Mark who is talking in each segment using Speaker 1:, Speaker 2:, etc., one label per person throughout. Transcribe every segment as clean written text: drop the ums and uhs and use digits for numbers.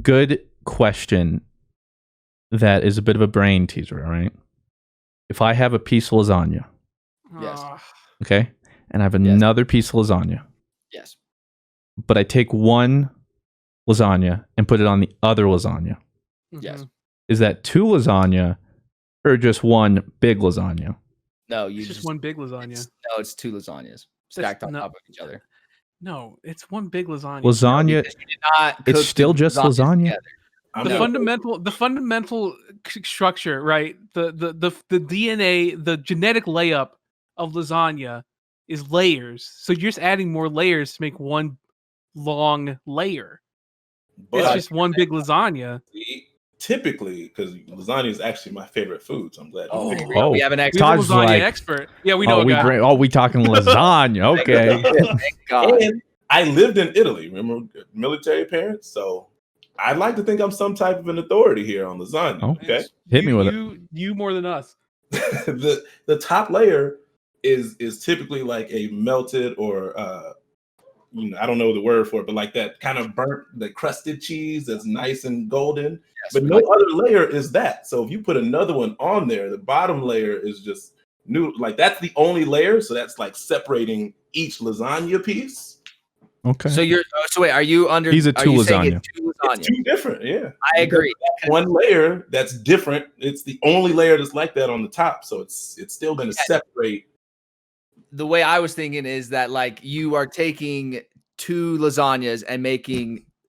Speaker 1: good question that is a bit of a brain teaser, all right? If I have a piece of lasagna,
Speaker 2: Yes.
Speaker 1: okay, and I have another piece of lasagna,
Speaker 2: Yes.
Speaker 1: but I take one lasagna and put it on the other lasagna,
Speaker 2: Yes.
Speaker 1: is that two lasagna or just one big lasagna?
Speaker 2: No,
Speaker 3: It's just one big lasagna.
Speaker 2: It's two lasagnas stacked on top of each other.
Speaker 3: No, it's one big lasagna.
Speaker 1: Lasagna, it's still just lasagna.
Speaker 3: The fundamental structure, right? The DNA, the genetic layup of lasagna is layers. So you're just adding more layers to make one long layer.
Speaker 4: But
Speaker 3: it's just one big lasagna.
Speaker 4: Typically, because lasagna is actually my favorite food, so I'm glad.
Speaker 2: We have an expert.
Speaker 3: Lasagna like, expert. Yeah, we know.
Speaker 1: We talking lasagna? Okay.
Speaker 2: Thank God.
Speaker 4: And I lived in Italy. Remember, military parents. So I'd like to think I'm some type of an authority here on lasagna. Okay,
Speaker 1: hit me with it.
Speaker 3: You more than us.
Speaker 4: the top layer is typically like a melted or I don't know the word for it, but like that kind of burnt, the crusted cheese that's nice and golden. Yes, but no other layer is that. So if you put another one on there, the bottom layer is just new. Like that's the only layer. So that's like separating each lasagna piece.
Speaker 1: Okay.
Speaker 2: So wait, are you under?
Speaker 1: He's a two lasagna.
Speaker 4: It's two different. Yeah,
Speaker 2: I agree.
Speaker 4: One layer that's different. It's the only layer that's like that on the top. So it's still going to separate.
Speaker 2: The way I was thinking is that like you are taking two lasagnas and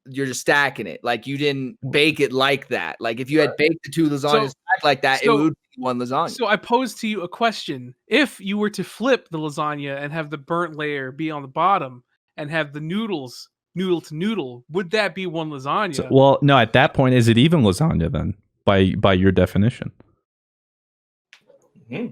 Speaker 2: you're just stacking it. Like you didn't bake it like that. Like if you had baked the two lasagnas like that, it would be one lasagna.
Speaker 3: So I pose to you a question. If you were to flip the lasagna and have the burnt layer be on the bottom and have the noodles noodle to noodle, would that be one lasagna?
Speaker 1: So, well, no, at that point, is it even lasagna then by your definition?
Speaker 4: Mm-hmm.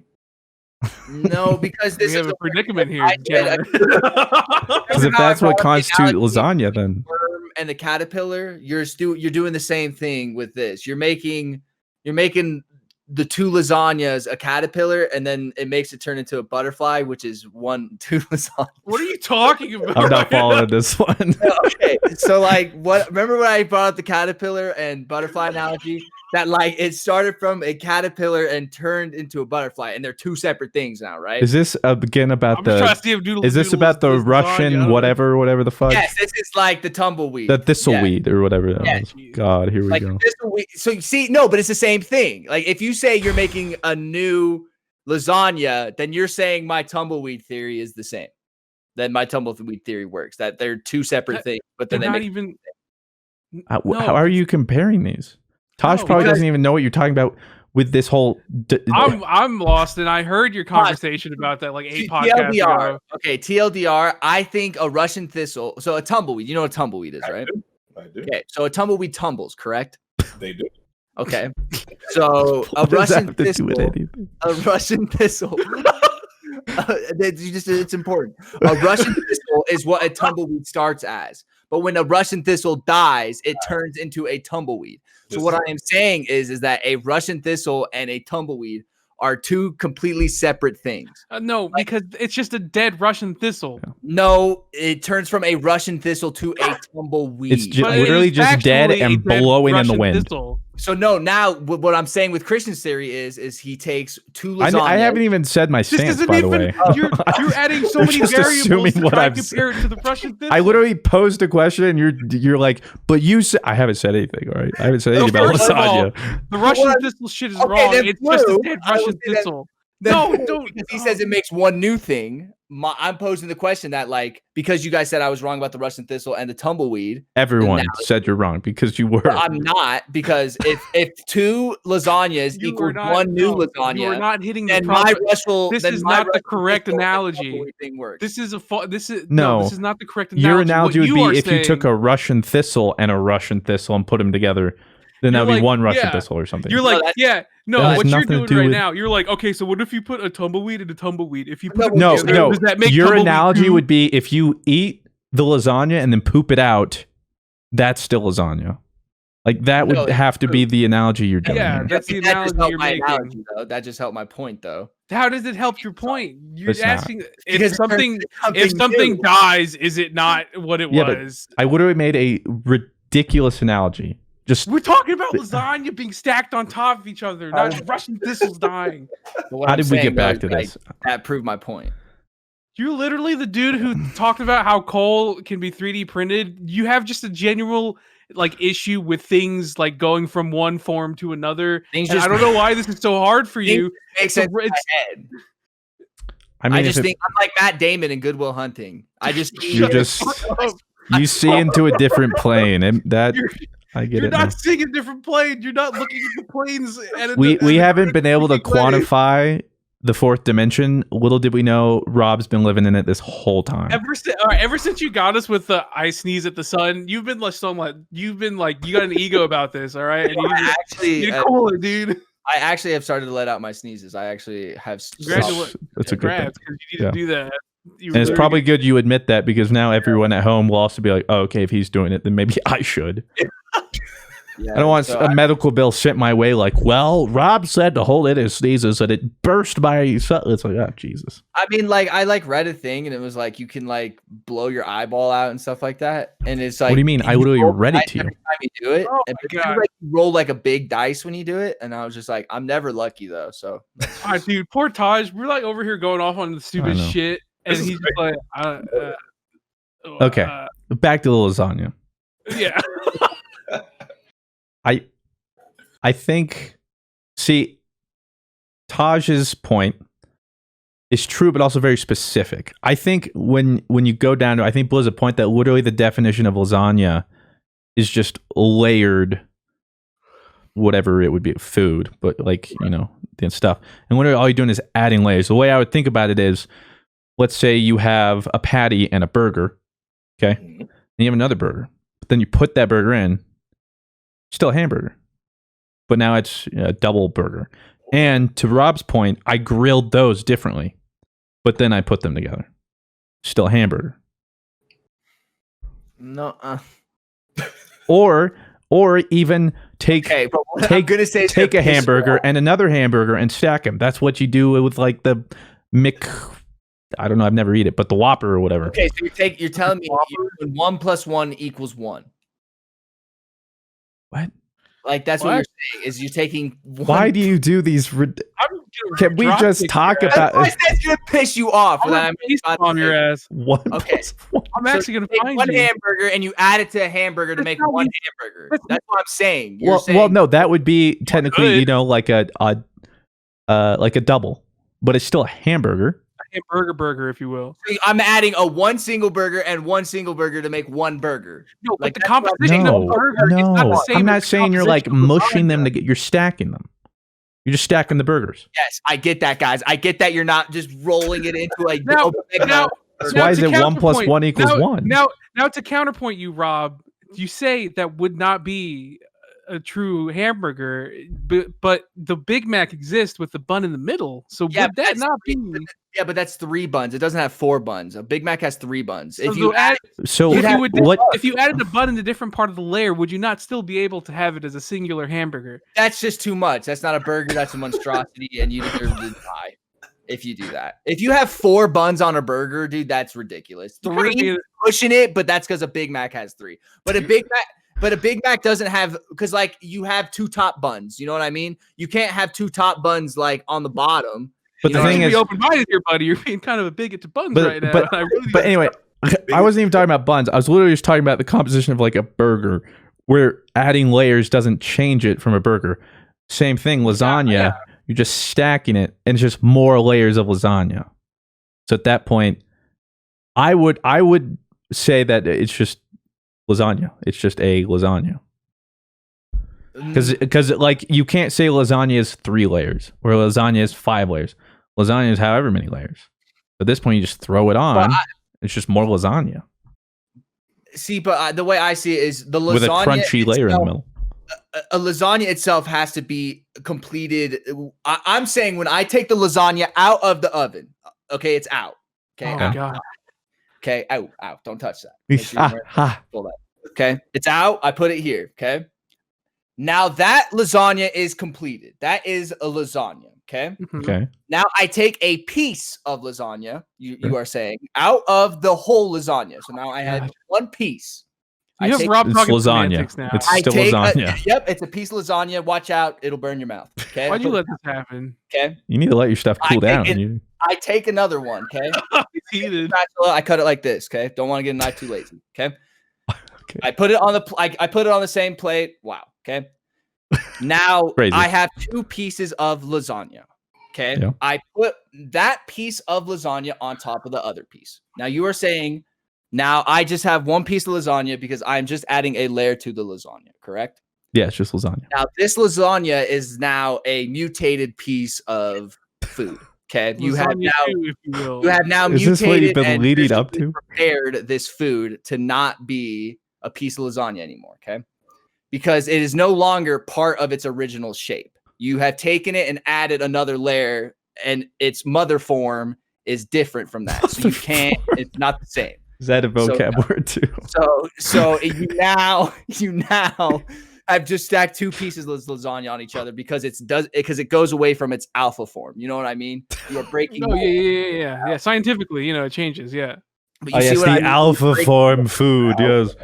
Speaker 2: No, because
Speaker 3: we have a predicament here.
Speaker 1: Because if that's what constitutes lasagna, then
Speaker 2: worm and the caterpillar, you're doing the same thing with this. You're making the two lasagnas a caterpillar, and then it makes it turn into a butterfly, which is two lasagnas.
Speaker 3: What are you talking about?
Speaker 1: I'm not following this one.
Speaker 2: Okay, so like, remember when I brought up the caterpillar and butterfly analogy? That like it started from a caterpillar and turned into a butterfly, and they're two separate things now, right?
Speaker 1: Is this again about Is this about the Russian
Speaker 3: lasagna,
Speaker 1: whatever the fuck?
Speaker 2: Yes, this is like the tumbleweed,
Speaker 1: the thistleweed or whatever that was. God, here we
Speaker 2: like
Speaker 1: go.
Speaker 2: So you see, no, but it's the same thing. Like if you say you're making a new lasagna, then you're saying my tumbleweed theory is the same. Then my tumbleweed theory works. That they're two separate things, but then
Speaker 3: they're not even.
Speaker 1: How are you comparing these? Tosh probably doesn't even know what you're talking about with this whole.
Speaker 3: I'm lost, and I heard your conversation about that like 8 podcasts ago.
Speaker 2: Okay, TLDR. I think a Russian thistle. So a tumbleweed. You know what a tumbleweed is, right?
Speaker 4: I do.
Speaker 2: Okay, so a tumbleweed tumbles, correct?
Speaker 4: They do.
Speaker 2: Okay, so a Russian thistle. A Russian thistle. It's important. A Russian thistle is what a tumbleweed starts as. But when a Russian thistle dies, it turns into a tumbleweed. So what I am saying is that a Russian thistle and a tumbleweed are two completely separate things.
Speaker 3: No, because it's just a dead Russian thistle.
Speaker 2: No, it turns from a Russian thistle to a tumbleweed.
Speaker 1: It's literally just dead and blowing in the wind.
Speaker 3: Thistle.
Speaker 2: So no, now what I'm saying with Christian's theory is he takes two lasagnas.
Speaker 1: I haven't even said my stance, by the way.
Speaker 3: You're adding so many variables to try to compare it to the Russian thistle.
Speaker 1: I literally posed a question and you're like, but you said I haven't said anything, all right? I haven't said anything about lasagna.
Speaker 3: The Russian thistle shit is wrong. It's just a dead Russian thistle. No, don't.
Speaker 2: Because he says it makes one new thing. I'm posing the question that, like, because you guys said I was wrong about the Russian thistle and the tumbleweed.
Speaker 1: Everyone said you're wrong because you were.
Speaker 2: I'm not, because if two lasagnas equal one new lasagna,
Speaker 3: you are not hitting the
Speaker 2: this
Speaker 3: is not the correct analogy. This is not the correct analogy.
Speaker 1: Your analogy would be if you took a Russian thistle and a Russian thistle and put them together. Then that would be one Russian thistle or something.
Speaker 3: You're like, what you're doing right now, you're like, okay, so what if you put a tumbleweed and a tumbleweed? If you put does that make
Speaker 1: your analogy would be if you eat the lasagna and then poop it out, that's still lasagna. Like that would have to be the analogy you're doing.
Speaker 3: Yeah, that's the analogy you're making.
Speaker 2: That just helped my point, though.
Speaker 3: How does it help your point? You're asking if something dies, is it not what it was?
Speaker 1: I would have made a ridiculous analogy.
Speaker 3: We're talking about lasagna being stacked on top of each other, not Russian thistles dying.
Speaker 1: How did we get back to this?
Speaker 2: That proved my point.
Speaker 3: You're literally the dude who talked about how coal can be 3D printed. You have just a general issue with things like going from one form to another. I don't know why this is so hard for you.
Speaker 2: Makes sense in my head. I just think I'm like Matt Damon in Good Will Hunting.
Speaker 1: You see into a different plane, and that I get it.
Speaker 3: You're not seeing a different plane. You're not looking at the planes.
Speaker 1: We haven't been able to quantify the fourth dimension. Little did we know, Rob's been living in it this whole time.
Speaker 3: Ever since you got us with the I sneeze at the sun, you've been like you got an ego about this, all right? And you're cool, dude.
Speaker 2: I actually have started to let out my sneezes. I actually have.
Speaker 1: That's a good thing.
Speaker 3: Because you need to do that.
Speaker 1: And it's probably good you admit that, because now everyone at home will also be like, oh, okay, if he's doing it, then maybe I should. I don't want a medical bill sent my way like, well, Rob said to hold it as sneezes and it burst by itself. It's like, oh, Jesus.
Speaker 2: I mean, I read a thing and it was like you can blow your eyeball out and stuff like that. And it's like,
Speaker 1: what do you mean? I literally read it to you.
Speaker 2: Every time you do it,
Speaker 3: oh
Speaker 2: and
Speaker 3: you
Speaker 2: roll like a big dice when you do it. And I was just like, I'm never lucky though. So,
Speaker 3: dude, poor Taj. We're over here going off on the stupid shit. And he's just like,
Speaker 1: okay, back to the lasagna.
Speaker 3: Yeah.
Speaker 1: I think, see, Taj's point is true, but also very specific. I think when you go down to, I think Blizz a point that literally the definition of lasagna is just layered, whatever it would be, food, but the stuff. And literally all you're doing is adding layers. The way I would think about it is, let's say you have a patty and a burger, okay? And you have another burger. But then you put that burger in, still a hamburger. But now it's a double burger. And to Rob's point, I grilled those differently. But then I put them together. Still a hamburger.
Speaker 2: No.
Speaker 1: Or even take a
Speaker 2: hamburger
Speaker 1: and another hamburger and stack them. That's what you do with the I don't know, I've never eaten it, but the Whopper or whatever.
Speaker 2: Okay, so you're telling me 1 + 1 = 1.
Speaker 1: What?
Speaker 2: That's what you're saying, is you're taking one.
Speaker 1: Why do you do these? Can we just talk about?
Speaker 2: That's gonna piss you off.
Speaker 3: I'm on your ass.
Speaker 1: What?
Speaker 2: Okay,
Speaker 3: I'm actually gonna find
Speaker 2: one hamburger and you add it to a hamburger to make one hamburger. That's what I'm saying.
Speaker 1: Well, no, that would be technically, like a double, but it's still a hamburger.
Speaker 3: Burger, if you will.
Speaker 2: So I'm adding one single burger and one single burger to make one burger.
Speaker 3: No, but the composition of burger is not the same.
Speaker 1: I'm not saying you're mushing them to get. You're stacking them. You're just stacking the burgers.
Speaker 2: Yes, I get that, guys. I get that you're not just rolling it into a.
Speaker 1: So why is it 1 + 1 = 1?
Speaker 3: Now to counterpoint you, Rob, you say that would not be a true hamburger, but the Big Mac exists with the bun in the middle. So would that not be?
Speaker 2: Yeah, but that's 3 buns. It doesn't have 4 buns. A Big Mac has 3 buns.
Speaker 3: If you added the bun in a different part of the layer, would you not still be able to have it as a singular hamburger?
Speaker 2: That's just too much. That's not a burger. That's a monstrosity, and you deserve to die if you do that. If you have 4 buns on a burger, dude, that's ridiculous. 3 pushing it, but that's because a Big Mac has 3. But a Big Mac doesn't have, because you have 2 top buns. You know what I mean? You can't have 2 top buns on the bottom.
Speaker 1: But the thing is,
Speaker 3: be open-minded here, buddy. You're being kind of a bigot to buns right now.
Speaker 1: But anyway, I wasn't even talking about buns. I was literally just talking about the composition of a burger, where adding layers doesn't change it from a burger. Same thing, lasagna. Yeah. You're just stacking it, and it's just more layers of lasagna. So at that point, I would say that it's just lasagna. It's just a lasagna. Because you can't say lasagna is 3 layers or lasagna is 5 layers. Lasagna is however many layers. At this point, you just throw it on. It's just more lasagna.
Speaker 2: See, but the way I see it is the lasagna
Speaker 1: with a crunchy layer in the middle.
Speaker 2: A lasagna itself has to be completed. I'm saying when I take the lasagna out of the oven, okay, it's out. Okay,
Speaker 3: oh my God.
Speaker 2: Okay, out. Don't touch that. Okay, it's out. I put it here. Okay. Now that lasagna is completed. That is a lasagna. Okay.
Speaker 1: Okay.
Speaker 2: Now I take a piece of lasagna, you are saying, out of the whole lasagna. So now I had 1 piece.
Speaker 3: You have
Speaker 2: take-
Speaker 3: Rob
Speaker 1: It's
Speaker 3: talking
Speaker 1: lasagna.
Speaker 3: semantics now.
Speaker 1: It's
Speaker 2: I
Speaker 1: still
Speaker 2: take
Speaker 1: lasagna.
Speaker 2: yep, it's a piece of lasagna. Watch out, it'll burn your mouth. Okay.
Speaker 3: Why'd you let this happen?
Speaker 2: Okay.
Speaker 1: You need to let your stuff
Speaker 2: I
Speaker 1: cool
Speaker 2: take
Speaker 1: down.
Speaker 2: it- I take another one. Okay.
Speaker 3: He's heated.
Speaker 2: Spatula, I cut it like this. Okay. Don't want to get a knife too lazy. Okay.
Speaker 1: Okay.
Speaker 2: I put it on the I put it on the same plate. Wow. Okay. Now
Speaker 1: Crazy.
Speaker 2: I have 2 pieces of lasagna. Okay.
Speaker 1: Yeah.
Speaker 2: I put that piece of lasagna on top of the other piece. Now you are saying now I just have 1 piece of lasagna because I'm just adding a layer to the lasagna, correct?
Speaker 1: Yeah, it's just lasagna.
Speaker 2: Now this lasagna is now a mutated piece of food. Okay. You have
Speaker 3: Lasagna
Speaker 2: now
Speaker 3: too, if you will.
Speaker 2: you have now
Speaker 1: Is this what you've
Speaker 2: mutated
Speaker 1: been
Speaker 2: and
Speaker 1: leading up
Speaker 2: physically
Speaker 1: to?
Speaker 2: prepared this food to not be a piece of lasagna anymore, okay? Because it is no longer part of its original shape. You have taken it and added another layer, and its mother form is different from that. So you can't, it's not the same.
Speaker 1: Is that a vocab word too?
Speaker 2: So you now I've just stacked 2 pieces of lasagna on each other because it goes away from its alpha form. You know what I mean? You're breaking.
Speaker 3: Oh yeah. Scientifically, it changes. Yeah.
Speaker 2: But
Speaker 1: Oh,
Speaker 2: you see
Speaker 1: yes,
Speaker 2: what
Speaker 1: the
Speaker 2: I mean?
Speaker 1: alpha
Speaker 2: You're breaking-
Speaker 1: form food. Yes.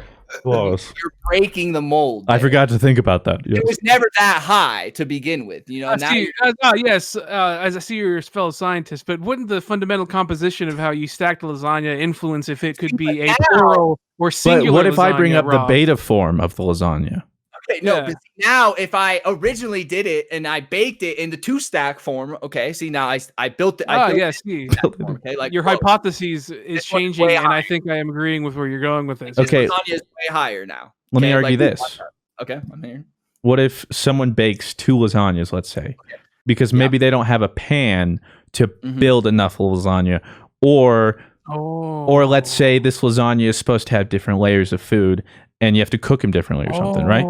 Speaker 1: Close.
Speaker 2: You're breaking the mold.
Speaker 1: I
Speaker 2: there.
Speaker 1: forgot to think about that. Yes.
Speaker 2: It was never that high to begin with. You know, now
Speaker 3: As I see you're a fellow scientist, but wouldn't the fundamental composition of how you stack the lasagna influence if it could be a plural or
Speaker 1: But
Speaker 3: singular?
Speaker 1: what if I bring
Speaker 3: lasagna,
Speaker 1: up the
Speaker 3: Rob?
Speaker 1: beta form of the lasagna?
Speaker 2: okay, no,
Speaker 3: Yeah.
Speaker 2: but see, now if I originally did it and I baked it in the 2-stack form, okay, see now I built it. I built
Speaker 3: Yeah, see,
Speaker 2: it in that form, okay, like
Speaker 3: your
Speaker 2: whoa,
Speaker 3: hypothesis is
Speaker 2: This one's
Speaker 3: changing,
Speaker 2: way
Speaker 3: and I
Speaker 2: higher.
Speaker 3: think I am agreeing with where you're going with this.
Speaker 2: this
Speaker 1: Okay.
Speaker 2: lasagna is way higher now.
Speaker 1: Let me
Speaker 2: Okay,
Speaker 1: argue
Speaker 2: like,
Speaker 1: this.
Speaker 2: Okay, I'm here.
Speaker 1: What if someone bakes 2 lasagnas, let's say,
Speaker 2: Okay.
Speaker 1: because
Speaker 2: Yeah.
Speaker 1: maybe they don't have a pan to
Speaker 2: Mhm.
Speaker 1: build enough lasagna, or
Speaker 3: Or
Speaker 1: let's say this lasagna is supposed to have different layers of food, and you have to cook them differently or something, right?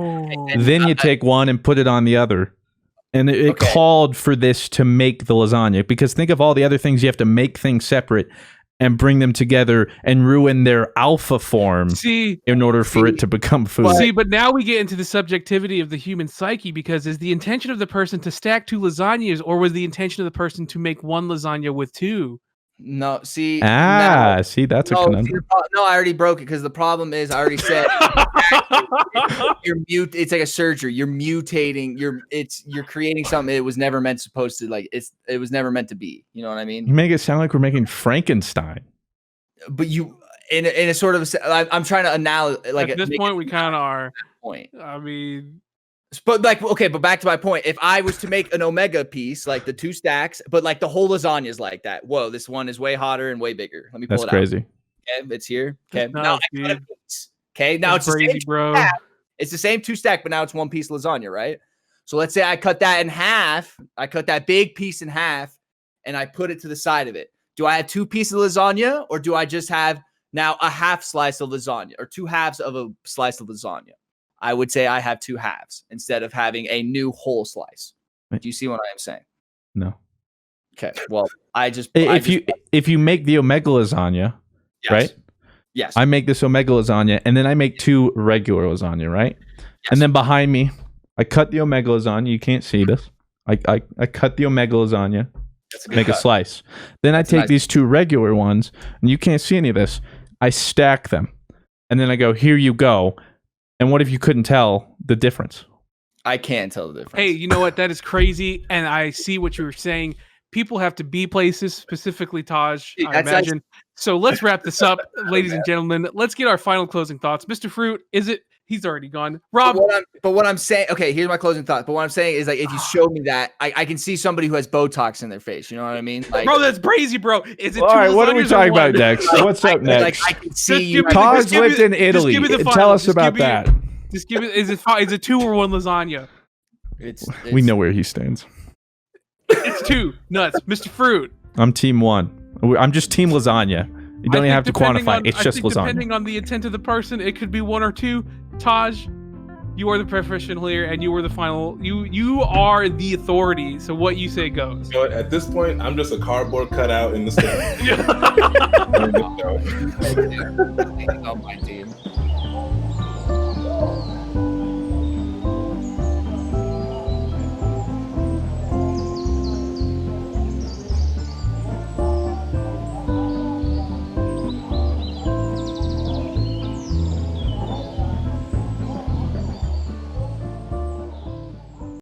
Speaker 1: Then you take one and put it on the other. And it
Speaker 2: Okay.
Speaker 1: called for this to make the lasagna, because think of all the other things you have to make things separate and bring them together and ruin their alpha form
Speaker 3: See,
Speaker 1: in order for it to become food.
Speaker 3: but now we get into the subjectivity of the human psyche, because is the intention of the person to stack 2 lasagnas, or was the intention of the person to make 1 lasagna with 2?
Speaker 2: No, see.
Speaker 1: See, that's a
Speaker 2: No,
Speaker 1: conundrum.
Speaker 2: no, I already broke it because the problem is I already said it's like a surgery. You're mutating. You're creating something it was never meant supposed to it was never meant to be. You know what I
Speaker 1: You
Speaker 2: mean?
Speaker 1: make it sound like we're making Frankenstein.
Speaker 2: But you in a sort of I'm trying to
Speaker 3: At this
Speaker 2: make
Speaker 3: point,
Speaker 2: it
Speaker 3: we kind of are.
Speaker 2: point.
Speaker 3: I mean,
Speaker 2: But but back to my point. If I was to make an omega piece, like the 2 stacks, but like the whole lasagna is like that. Whoa, this one is way hotter and way bigger. Let me pull
Speaker 1: That's
Speaker 2: it
Speaker 1: crazy.
Speaker 2: out. Okay, it's here. Okay,
Speaker 3: That's
Speaker 2: now
Speaker 3: nuts,
Speaker 2: I cut a
Speaker 3: dude.
Speaker 2: piece. Okay, now
Speaker 3: that's
Speaker 2: it's the
Speaker 3: crazy,
Speaker 2: same
Speaker 3: bro.
Speaker 2: stack. It's the same 2 stack, but now it's 1 piece lasagna, right? So let's say I cut that in half. I cut that big piece in half, and I put it to the side of it. Do I have 2 pieces of lasagna, or do I just have now a half slice of lasagna, or 2 halves of a slice of lasagna? I would say I have 2 halves instead of having a new whole slice. Do you see what I am saying?
Speaker 1: No.
Speaker 2: Okay. Well,
Speaker 1: If you make the omega lasagna,
Speaker 2: yes,
Speaker 1: right?
Speaker 2: Yes.
Speaker 1: I make this omega lasagna, and then I make 2 regular lasagna, right?
Speaker 2: Yes.
Speaker 1: And then behind me, I cut the omega lasagna. You can't see this. I cut the omega lasagna,
Speaker 2: That's a good
Speaker 1: make a
Speaker 2: cut.
Speaker 1: slice. Then I take
Speaker 2: nice-
Speaker 1: these 2 regular ones, and you can't see any of this. I stack them, and then I go, here you go. And what if you couldn't tell the difference?
Speaker 2: I can't tell the difference.
Speaker 3: Hey, you know what? That is crazy, and I see what you were saying. People have to be places, specifically Taj,
Speaker 2: Dude,
Speaker 3: I
Speaker 2: that's
Speaker 3: imagine. So let's wrap this up, ladies and gentlemen. Let's get our final closing thoughts. Mr. Fruit, is it? He's already gone. Rob,
Speaker 2: But what I'm saying, okay, here's my closing thought. But what I'm saying is, like, if you show me that, I can see somebody who has Botox in their face. You know what I mean? Like,
Speaker 3: bro, that's crazy, bro. Is it
Speaker 1: All
Speaker 3: two
Speaker 1: right, what are we
Speaker 3: lasagnas or
Speaker 1: talking
Speaker 3: one?
Speaker 1: about next? What's up next?
Speaker 2: I can see
Speaker 3: Just
Speaker 2: you.
Speaker 3: give me the-
Speaker 1: Taj
Speaker 3: just give me
Speaker 1: lived
Speaker 3: the-
Speaker 1: in
Speaker 3: just
Speaker 1: Italy.
Speaker 3: give me the
Speaker 1: Tell
Speaker 3: final.
Speaker 1: us
Speaker 3: Just
Speaker 1: about
Speaker 3: give me-
Speaker 1: that.
Speaker 3: Just give me. Is it 2 or 1 lasagna?
Speaker 1: We know where he stands.
Speaker 3: It's 2. Nuts, Mr. Fruit.
Speaker 1: I'm team 1. I'm just team lasagna. You don't even have to quantify. It's just lasagna.
Speaker 3: Depending on the intent of the person, it could be 1 or 2. Taj, you are the professional here, and you are the final. You are the authority. So what you say goes.
Speaker 4: So at this point, I'm just a cardboard cutout in the store.
Speaker 2: on my team.